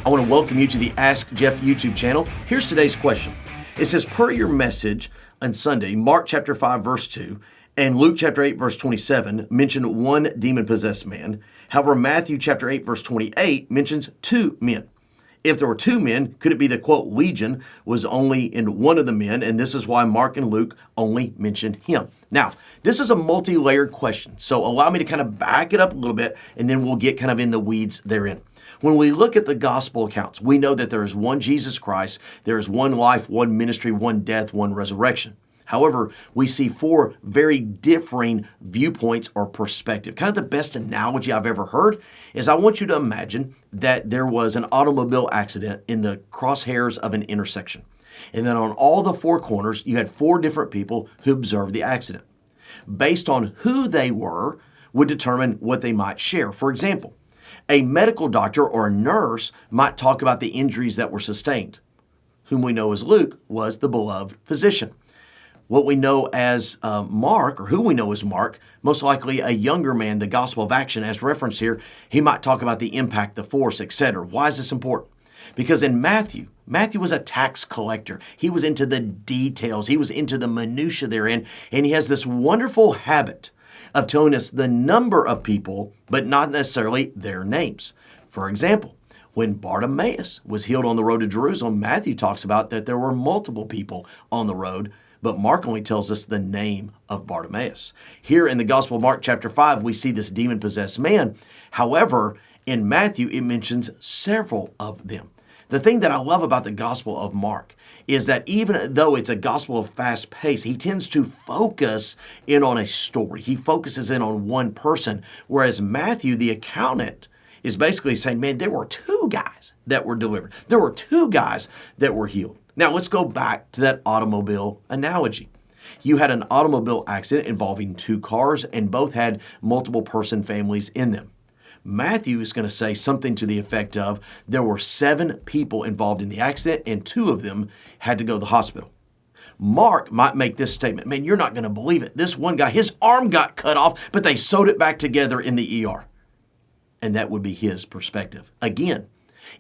I want to welcome you to the Ask Jeff YouTube channel. Here's today's question. It says, per your message on Sunday, Mark chapter 5, verse 2, and Luke chapter 8, verse 27 mention one demon-possessed man. However, Matthew chapter 8, verse 28 mentions two men. If there were two men, could it be the, quote, legion was only in one of the men, and this is why Mark and Luke only mention him? Now, this is a multi-layered question, so allow me to kind of back it up a little bit, and then we'll get kind of in the weeds therein. When we look at the gospel accounts, we know that there is one Jesus Christ, there is one life, one ministry, one death, one resurrection. However, we see four very differing viewpoints or perspective. Kind of the best analogy I've ever heard is I want you to imagine that there was an automobile accident in the crosshairs of an intersection. And then on all the four corners, you had four different people who observed the accident. Based on who they were would determine what they might share. For example, a medical doctor or a nurse might talk about the injuries that were sustained. Whom we know as Luke was the beloved physician. What we know as Mark, or who we know as Mark, most likely a younger man, the gospel of action as referenced here, he might talk about the impact, the force, etc. Why is this important? Because in Matthew was a tax collector. He was into the details. He was into the minutia therein, and he has this wonderful habit of telling us the number of people, but not necessarily their names. For example, when Bartimaeus was healed on the road to Jerusalem, Matthew talks about that there were multiple people on the road, but Mark only tells us the name of Bartimaeus. Here in the Gospel of Mark chapter 5, we see this demon-possessed man. However, in Matthew, it mentions several of them. The thing that I love about the Gospel of Mark is that even though it's a gospel of fast pace, he tends to focus in on a story. He focuses in on one person, whereas Matthew, the accountant, is basically saying, man, there were two guys that were delivered. There were two guys that were healed. Now, let's go back to that automobile analogy. You had an automobile accident involving two cars, and both had multiple person families in them. Matthew is going to say something to the effect of there were 7 people involved in the accident, and 2 of them had to go to the hospital. Mark might make this statement, man, you're not going to believe it. This one guy, his arm got cut off, but they sewed it back together in the ER. And that would be his perspective. Again,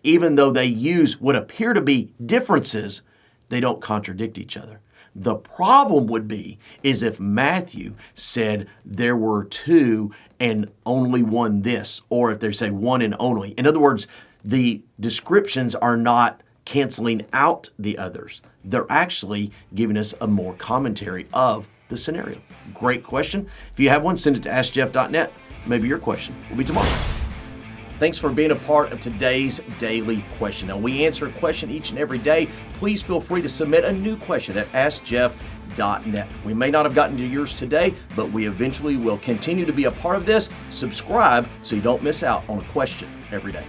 even though they use what appear to be differences, they don't contradict each other. The problem would be is if Matthew said there were 2 and only one this, or if they say one and only. In other words, the descriptions are not canceling out the others. They're actually giving us a more commentary of the scenario. Great question. If you have one, send it to AskJeff.net. Maybe your question will be tomorrow. Thanks for being a part of today's daily question. Now, we answer a question each and every day. Please feel free to submit a new question at AskJeff.net. We may not have gotten to yours today, but we eventually will continue to be a part of this. Subscribe so you don't miss out on a question every day.